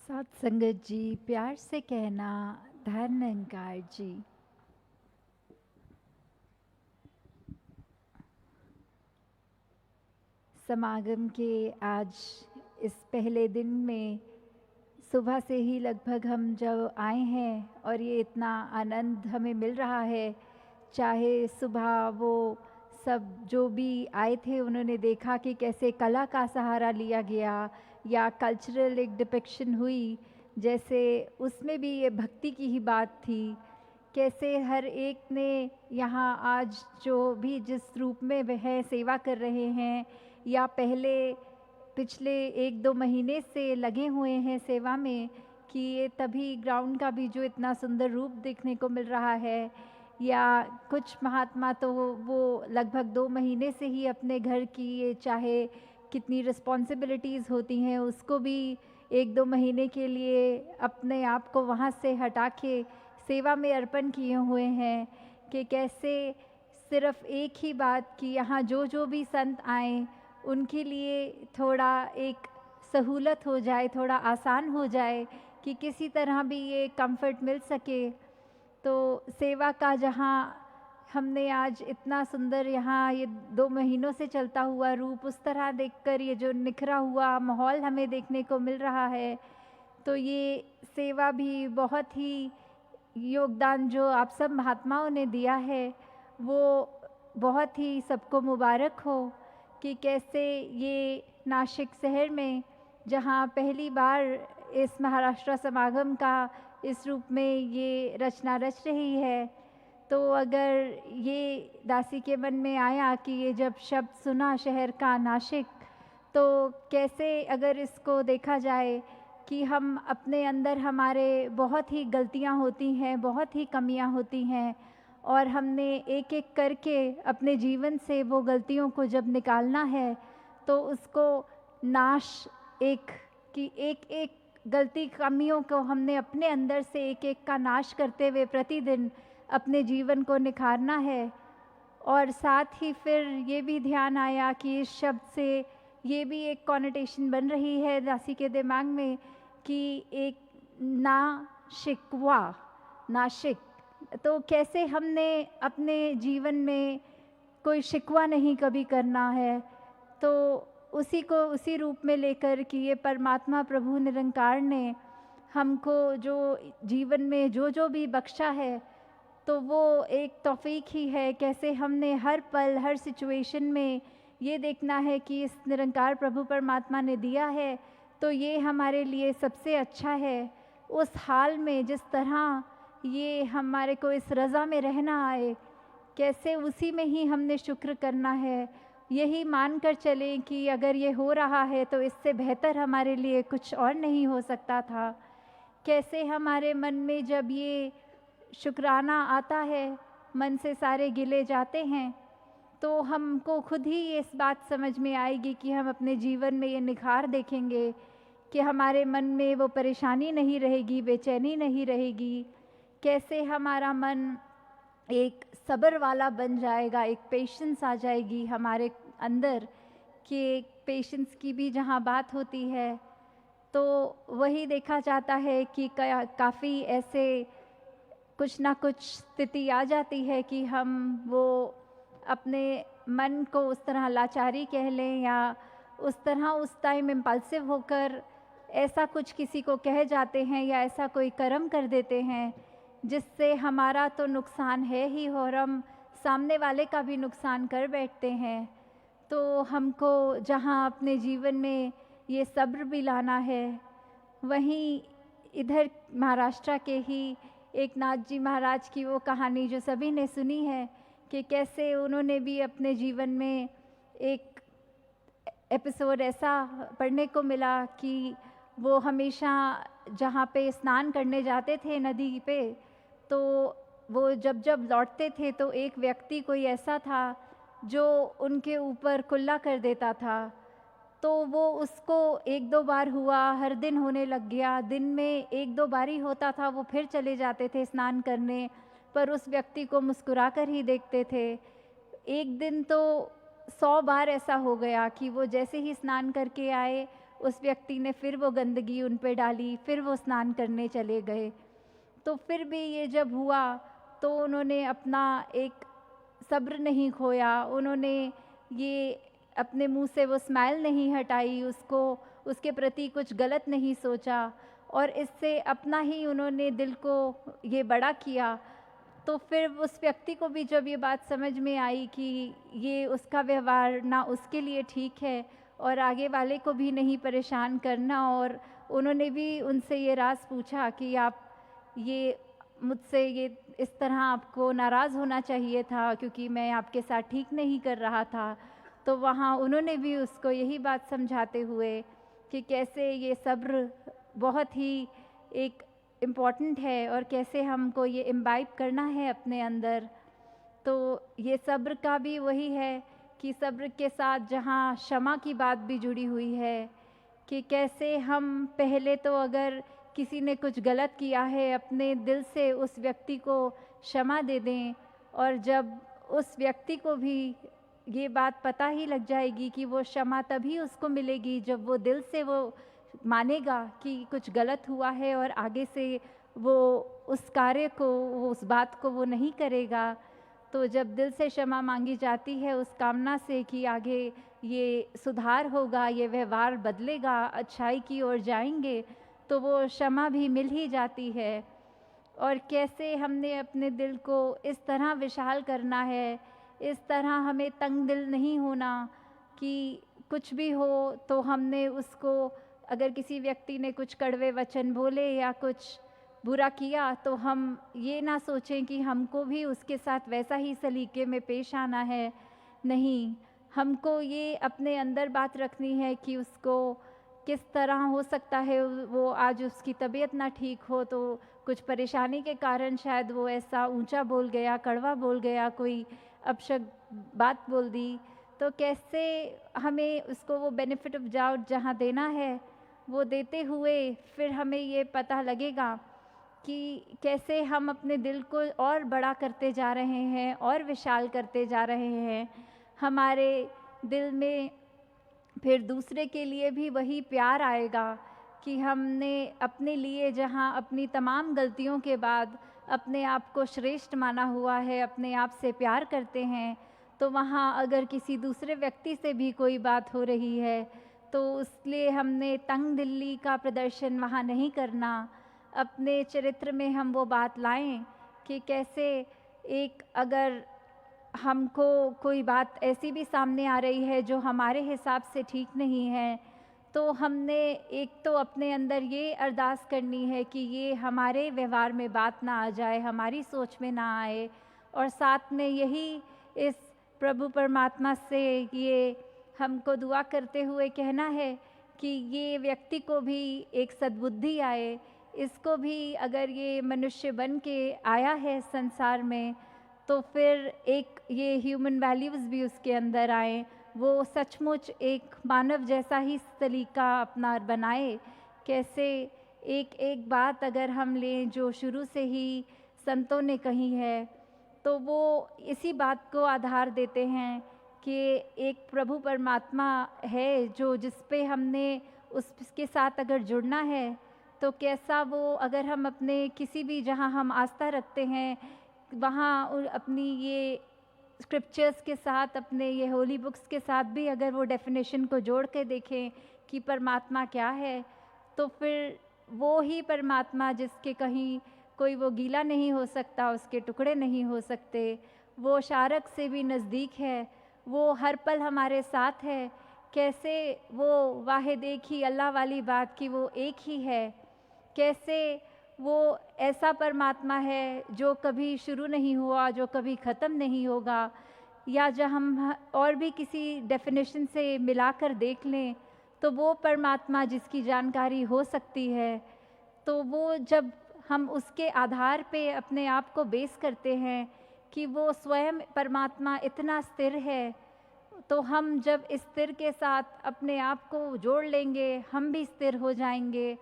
साथ संगत जी, प्यार से कहना, धन निरंकार जी। समागम के आज इस पहले दिन में सुबह से ही लगभग हम जब आए हैं और ये इतना आनंद हमें मिल रहा है। चाहे सुबह वो सब जो भी आए थे उन्होंने देखा कि कैसे कला का सहारा लिया गया या कल्चरल एक डिपिक्शन हुई, जैसे उसमें भी ये भक्ति की ही बात थी। कैसे हर एक ने यहाँ आज जो भी जिस रूप में वह सेवा कर रहे हैं या पहले पिछले 1-2 महीने से लगे हुए हैं सेवा में, कि ये तभी ग्राउंड का भी जो इतना सुंदर रूप देखने को मिल रहा है। या कुछ महात्मा तो वो लगभग 2 महीने से ही अपने घर की ये चाहे कितनी रिस्पॉन्सिबिलिटीज़ होती हैं उसको भी 1-2 महीने के लिए अपने आप को वहाँ से हटा के सेवा में अर्पण किए हुए हैं। कि कैसे सिर्फ एक ही बात कि यहाँ जो जो भी संत आएँ उनके लिए थोड़ा एक सहूलत हो जाए, थोड़ा आसान हो जाए, कि किसी तरह भी ये कंफर्ट मिल सके। तो सेवा का जहाँ हमने आज इतना सुंदर यहाँ ये 2 महीनों से चलता हुआ रूप उस तरह देखकर ये जो निखरा हुआ माहौल हमें देखने को मिल रहा है, तो ये सेवा भी बहुत ही योगदान जो आप सब महात्माओं ने दिया है वो बहुत ही सबको मुबारक हो। कि कैसे ये नासिक शहर में जहाँ पहली बार इस महाराष्ट्र समागम का इस रूप में ये रचना रच रही है, तो अगर ये दासी के मन में आया कि ये जब शब्द सुना शहर का नासिक, तो कैसे अगर इसको देखा जाए कि हम अपने अंदर हमारे बहुत ही गलतियां होती हैं, बहुत ही कमियां होती हैं, और हमने एक एक करके अपने जीवन से वो गलतियों को जब निकालना है तो उसको नाश एक कि एक एक गलती कमियों को हमने अपने अंदर से एक एक का नाश करते हुए प्रतिदिन अपने जीवन को निखारना है। और साथ ही फिर ये भी ध्यान आया कि इस शब्द से ये भी एक कॉनोटेशन बन रही है दासी के दिमाग में कि एक ना शिकवा नाशिक, तो कैसे हमने अपने जीवन में कोई शिकवा नहीं कभी करना है, तो उसी को उसी रूप में लेकर कि ये परमात्मा प्रभु निरंकार ने हमको जो जीवन में जो जो भी बख्शा है तो वो एक तौफीक ही है। कैसे हमने हर पल हर सिचुएशन में ये देखना है कि इस निरंकार प्रभु परमात्मा ने दिया है तो ये हमारे लिए सबसे अच्छा है। उस हाल में जिस तरह ये हमारे को इस रज़ा में रहना आए, कैसे उसी में ही हमने शुक्र करना है। यही मान कर चलें कि अगर ये हो रहा है तो इससे बेहतर हमारे लिए कुछ और नहीं हो सकता था। कैसे हमारे मन में जब ये शुक्राना आता है, मन से सारे गिले जाते हैं, तो हमको खुद ही इस बात समझ में आएगी कि हम अपने जीवन में ये निखार देखेंगे कि हमारे मन में वो परेशानी नहीं रहेगी, बेचैनी नहीं रहेगी। कैसे हमारा मन एक सब्र वाला बन जाएगा, एक पेशेंस आ जाएगी हमारे अंदर, कि एक पेशेंस की भी जहाँ बात होती है तो वही देखा जाता है कि काफ़ी ऐसे कुछ ना कुछ स्थिति आ जाती है कि हम वो अपने मन को उस तरह लाचारी कह लें या उस तरह उस टाइम इम्पल्सिव होकर ऐसा कुछ किसी को कह जाते हैं या ऐसा कोई कर्म कर देते हैं जिससे हमारा तो नुकसान है ही और हम सामने वाले का भी नुकसान कर बैठते हैं। तो हमको जहाँ अपने जीवन में ये सब्र भी लाना है, वहीं इधर महाराष्ट्र के ही एक नाथ जी महाराज की वो कहानी जो सभी ने सुनी है कि कैसे उन्होंने भी अपने जीवन में एक एपिसोड ऐसा पढ़ने को मिला कि वो हमेशा जहाँ पे स्नान करने जाते थे नदी पे, तो वो जब जब लौटते थे तो एक व्यक्ति कोई ऐसा था जो उनके ऊपर कुल्ला कर देता था। तो वो उसको 1-2 बार हुआ, हर दिन होने लग गया, दिन में 1-2 बार ही होता था, वो फिर चले जाते थे स्नान करने, पर उस व्यक्ति को मुस्कुरा कर ही देखते थे। एक दिन तो 100 बार ऐसा हो गया कि वो जैसे ही स्नान करके आए उस व्यक्ति ने फिर वो गंदगी उन पे डाली, फिर वो स्नान करने चले गए। तो फिर भी ये जब हुआ तो उन्होंने अपना एक सब्र नहीं खोया, उन्होंने ये अपने मुँह से वो स्माइल नहीं हटाई, उसको उसके प्रति कुछ गलत नहीं सोचा और इससे अपना ही उन्होंने दिल को ये बड़ा किया। तो फिर उस व्यक्ति को भी जब ये बात समझ में आई कि ये उसका व्यवहार ना उसके लिए ठीक है और आगे वाले को भी नहीं परेशान करना, और उन्होंने भी उनसे ये राज़ पूछा कि आप ये मुझसे ये इस तरह आपको नाराज़ होना चाहिए था क्योंकि मैं आपके साथ ठीक नहीं कर रहा था। तो वहाँ उन्होंने भी उसको यही बात समझाते हुए कि कैसे ये सब्र बहुत ही एक इम्पॉर्टेंट है और कैसे हमको ये इम्बाइब करना है अपने अंदर। तो ये सब्र का भी वही है कि सब्र के साथ जहाँ क्षमा की बात भी जुड़ी हुई है कि कैसे हम पहले तो अगर किसी ने कुछ गलत किया है अपने दिल से उस व्यक्ति को क्षमा दे दें, और जब उस व्यक्ति को भी ये बात पता ही लग जाएगी कि वो क्षमा तभी उसको मिलेगी जब वो दिल से वो मानेगा कि कुछ गलत हुआ है और आगे से वो उस कार्य को, वो उस बात को वो नहीं करेगा। तो जब दिल से क्षमा मांगी जाती है उस कामना से कि आगे ये सुधार होगा, ये व्यवहार बदलेगा, अच्छाई की ओर जाएंगे, तो वो क्षमा भी मिल ही जाती है। और कैसे हमने अपने दिल को इस तरह विशाल करना है, इस तरह हमें तंग दिल नहीं होना कि कुछ भी हो तो हमने उसको, अगर किसी व्यक्ति ने कुछ कड़वे वचन बोले या कुछ बुरा किया तो हम ये ना सोचें कि हमको भी उसके साथ वैसा ही सलीके में पेश आना है। नहीं, हमको ये अपने अंदर बात रखनी है कि उसको किस तरह हो सकता है वो आज उसकी तबीयत ना ठीक हो तो कुछ परेशानी के कारण शायद वो ऐसा ऊंचा बोल गया, कड़वा बोल गया, कोई अपशब्द बात बोल दी। तो कैसे हमें उसको वो बेनिफिट ऑफ डाउट जहाँ देना है वो देते हुए फिर हमें ये पता लगेगा कि कैसे हम अपने दिल को और बड़ा करते जा रहे हैं और विशाल करते जा रहे हैं। हमारे दिल में फिर दूसरे के लिए भी वही प्यार आएगा कि हमने अपने लिए जहाँ अपनी तमाम गलतियों के बाद अपने आप को श्रेष्ठ माना हुआ है, अपने आप से प्यार करते हैं, तो वहाँ अगर किसी दूसरे व्यक्ति से भी कोई बात हो रही है तो उसलिए हमने तंग दिली का प्रदर्शन वहाँ नहीं करना। अपने चरित्र में हम वो बात लाएं कि कैसे एक अगर हमको कोई बात ऐसी भी सामने आ रही है जो हमारे हिसाब से ठीक नहीं है, तो हमने एक तो अपने अंदर ये अरदास करनी है कि ये हमारे व्यवहार में बात ना आ जाए, हमारी सोच में ना आए, और साथ में यही इस प्रभु परमात्मा से ये हमको दुआ करते हुए कहना है कि ये व्यक्ति को भी एक सद्बुद्धि आए, इसको भी अगर ये मनुष्य बन के आया है संसार में तो फिर एक ये ह्यूमन वैल्यूज़ भी उसके अंदर आए, वो सचमुच एक मानव जैसा ही सलीका अपना बनाए। कैसे एक एक बात अगर हम लें जो शुरू से ही संतों ने कही है तो वो इसी बात को आधार देते हैं कि एक प्रभु परमात्मा है जो जिस पे हमने उसके साथ अगर जुड़ना है तो कैसा वो, अगर हम अपने किसी भी जहाँ हम आस्था रखते हैं वहाँ अपनी ये स्क्रिप्चर्स के साथ, अपने ये होली बुक्स के साथ भी अगर वो डेफिनेशन को जोड़ के देखें कि परमात्मा क्या है, तो फिर वो ही परमात्मा जिसके कहीं कोई वो गीला नहीं हो सकता, उसके टुकड़े नहीं हो सकते, वो शारक से भी नज़दीक है, वो हर पल हमारे साथ है। कैसे वो वाहिद एक ही अल्लाह वाली बात कि वो एक ही है, कैसे वो ऐसा परमात्मा है जो कभी शुरू नहीं हुआ, जो कभी ख़त्म नहीं होगा, या जब हम और भी किसी डेफिनेशन से मिलाकर देख लें तो वो परमात्मा जिसकी जानकारी हो सकती है, तो वो जब हम उसके आधार पे अपने आप को बेस करते हैं कि वो स्वयं परमात्मा इतना स्थिर है, तो हम जब इस स्थिर के साथ अपने आप को जोड़ लेंगे हम भी स्थिर हो जाएंगे।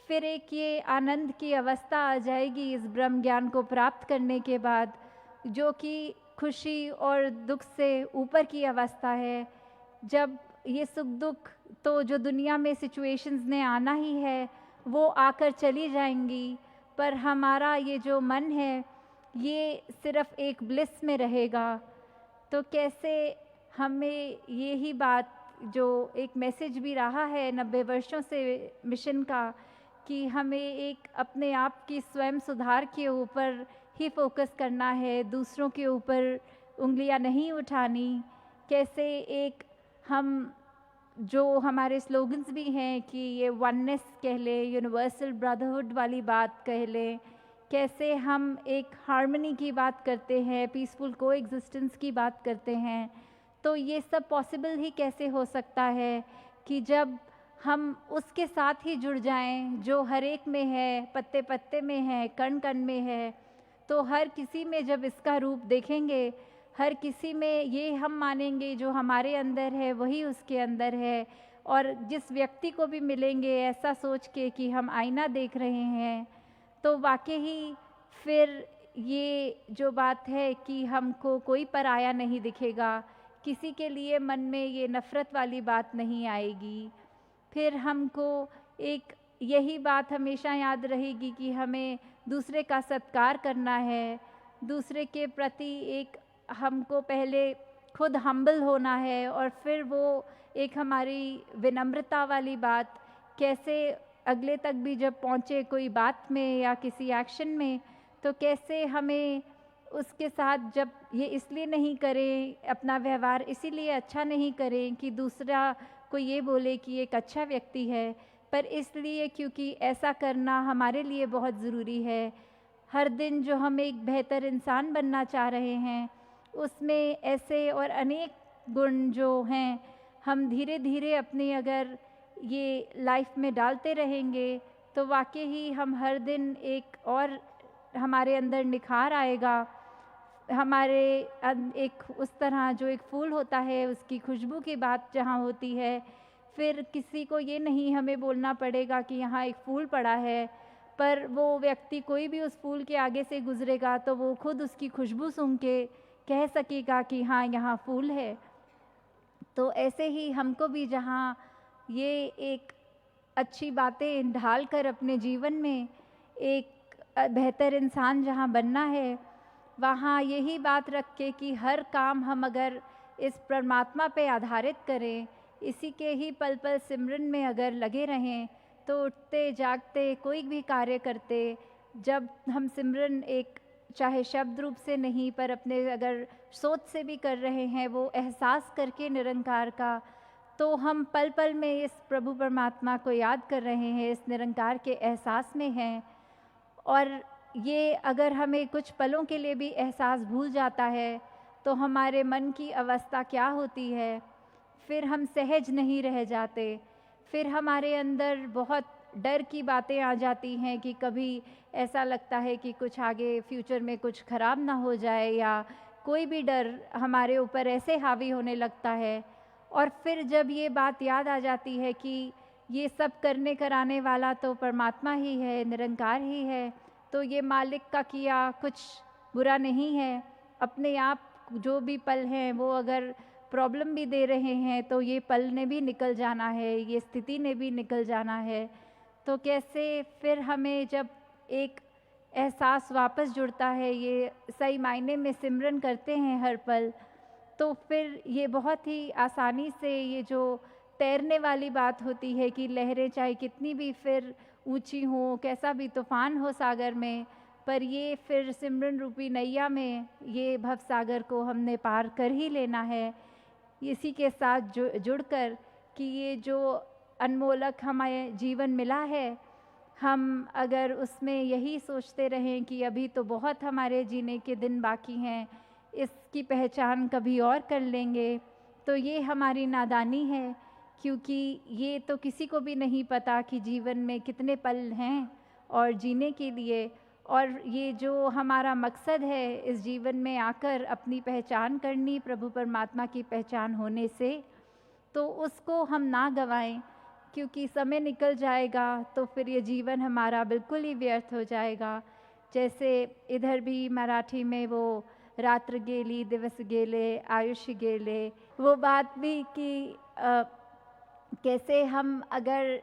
फिर एक ये आनंद की अवस्था आ जाएगी इस ब्रह्म ज्ञान को प्राप्त करने के बाद, जो कि खुशी और दुख से ऊपर की अवस्था है। जब ये सुख दुख तो जो दुनिया में सिचुएशंस ने आना ही है वो आकर चली जाएंगी, पर हमारा ये जो मन है ये सिर्फ एक ब्लिस में रहेगा। तो कैसे हमें ये ही बात, जो एक मैसेज भी रहा है 90 वर्षों से मिशन का, कि हमें एक अपने आप की स्वयं सुधार के ऊपर ही फोकस करना है, दूसरों के ऊपर उंगलियां नहीं उठानी। कैसे एक हम जो हमारे स्लोगन्स भी हैं कि ये वननेस कह लें, यूनिवर्सल ब्रदरहुड वाली बात कह लें, कैसे हम एक हार्मनी की बात करते हैं, पीसफुल को एग्जिस्टेंस की बात करते हैं। तो ये सब पॉसिबल ही कैसे हो सकता है कि जब हम उसके साथ ही जुड़ जाएं जो हर एक में है, पत्ते पत्ते में है, कण कण में है। तो हर किसी में जब इसका रूप देखेंगे, हर किसी में ये हम मानेंगे जो हमारे अंदर है वही उसके अंदर है, और जिस व्यक्ति को भी मिलेंगे ऐसा सोच के कि हम आईना देख रहे हैं, तो वाकई ही फिर ये जो बात है कि हमको कोई पराया नहीं दिखेगा, किसी के लिए मन में ये नफ़रत वाली बात नहीं आएगी। फिर हमको एक यही बात हमेशा याद रहेगी कि हमें दूसरे का सत्कार करना है, दूसरे के प्रति एक हमको पहले खुद हम्बल होना है, और फिर वो एक हमारी विनम्रता वाली बात कैसे अगले तक भी जब पहुँचे कोई बात में या किसी एक्शन में, तो कैसे हमें उसके साथ जब ये इसलिए नहीं करें, अपना व्यवहार इसीलिए अच्छा नहीं करें कि दूसरा को ये बोले कि एक अच्छा व्यक्ति है, पर इसलिए क्योंकि ऐसा करना हमारे लिए बहुत ज़रूरी है। हर दिन जो हम एक बेहतर इंसान बनना चाह रहे हैं, उसमें ऐसे और अनेक गुण जो हैं, हम धीरे धीरे अपनी अगर ये लाइफ में डालते रहेंगे तो वाकई ही हम हर दिन एक और हमारे अंदर निखार आएगा। हमारे एक उस तरह जो एक फूल होता है उसकी खुशबू की बात जहाँ होती है, फिर किसी को ये नहीं हमें बोलना पड़ेगा कि यहाँ एक फूल पड़ा है, पर वो व्यक्ति कोई भी उस फूल के आगे से गुजरेगा तो वो खुद उसकी खुशबू सूंघ के कह सकेगा कि हाँ यहाँ फूल है। तो ऐसे ही हमको भी जहाँ ये एक अच्छी बातें ढाल कर अपने जीवन में एक बेहतर इंसान जहाँ बनना है, वहाँ यही बात रख के कि हर काम हम अगर इस परमात्मा पे आधारित करें, इसी के ही पल पल सिमरन में अगर लगे रहें, तो उठते जागते कोई भी कार्य करते, जब हम सिमरन एक चाहे शब्द रूप से नहीं पर अपने अगर सोच से भी कर रहे हैं, वो एहसास करके निरंकार का, तो हम पल पल में इस प्रभु परमात्मा को याद कर रहे हैं, इस निरंकार के एहसास में हैं। और ये अगर हमें कुछ पलों के लिए भी एहसास भूल जाता है तो हमारे मन की अवस्था क्या होती है, फिर हम सहज नहीं रह जाते, फिर हमारे अंदर बहुत डर की बातें आ जाती हैं कि कभी ऐसा लगता है कि कुछ आगे फ्यूचर में कुछ ख़राब ना हो जाए, या कोई भी डर हमारे ऊपर ऐसे हावी होने लगता है। और फिर जब ये बात याद आ जाती है कि ये सब करने कराने वाला तो परमात्मा ही है, निरंकार ही है, तो ये मालिक का किया कुछ बुरा नहीं है। अपने आप जो भी पल हैं वो अगर प्रॉब्लम भी दे रहे हैं तो ये पल ने भी निकल जाना है, ये स्थिति ने भी निकल जाना है। तो कैसे फिर हमें जब एक एहसास वापस जुड़ता है, ये सही मायने में सिमरन करते हैं हर पल, तो फिर ये बहुत ही आसानी से ये जो तैरने वाली बात होती है कि लहरें चाहे कितनी भी फिर ऊंची हों, कैसा भी तूफान हो सागर में, पर ये फिर सिमरन रूपी नैया में ये भव सागर को हमने पार कर ही लेना है। इसी के साथ जुड़कर कि ये जो अनमोलक हमें जीवन मिला है, हम अगर उसमें यही सोचते रहें कि अभी तो बहुत हमारे जीने के दिन बाकी हैं, इसकी पहचान कभी और कर लेंगे, तो ये हमारी नादानी है। क्योंकि ये तो किसी को भी नहीं पता कि जीवन में कितने पल हैं और जीने के लिए, और ये जो हमारा मकसद है इस जीवन में आकर अपनी पहचान करनी प्रभु परमात्मा की पहचान होने से, तो उसको हम ना गंवाएं, क्योंकि समय निकल जाएगा तो फिर ये जीवन हमारा बिल्कुल ही व्यर्थ हो जाएगा। जैसे इधर भी मराठी में वो रात्र गेली दिवस गेले आयुष्य गेले, वो बात भी कि कैसे हम अगर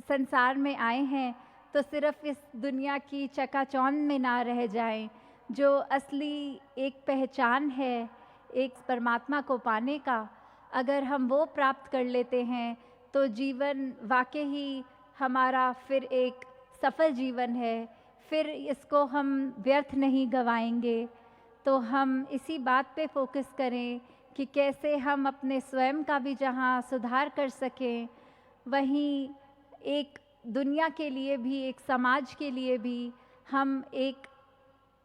संसार में आए हैं तो सिर्फ इस दुनिया की चकाचौंध में ना रह जाएं। जो असली एक पहचान है एक परमात्मा को पाने का, अगर हम वो प्राप्त कर लेते हैं तो जीवन वाकई ही हमारा फिर एक सफल जीवन है, फिर इसको हम व्यर्थ नहीं गवाएंगे। तो हम इसी बात पे फोकस करें कि कैसे हम अपने स्वयं का भी जहाँ सुधार कर सकें, वहीं एक दुनिया के लिए भी, एक समाज के लिए भी हम एक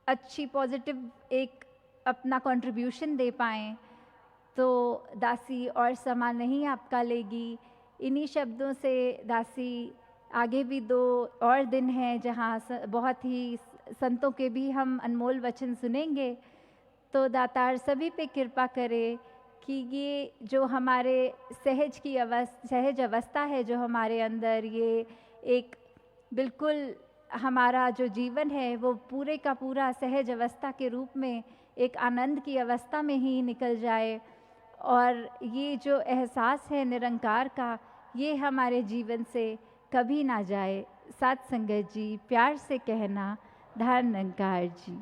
अच्छी पॉजिटिव एक अपना कंट्रीब्यूशन दे पाएँ। तो दासी और समा नहीं आपका लेगी, इन्हीं शब्दों से दासी आगे भी 2 और दिन हैं जहाँ बहुत ही संतों के भी हम अनमोल वचन सुनेंगे। तो दातार सभी पे कृपा करे कि ये जो हमारे सहज अवस्था है जो हमारे अंदर, ये एक बिल्कुल हमारा जो जीवन है वो पूरे का पूरा सहज अवस्था के रूप में एक आनंद की अवस्था में ही निकल जाए, और ये जो एहसास है निरंकार का, ये हमारे जीवन से कभी ना जाए। साथ संगत जी प्यार से कहना, धन निरंकार जी।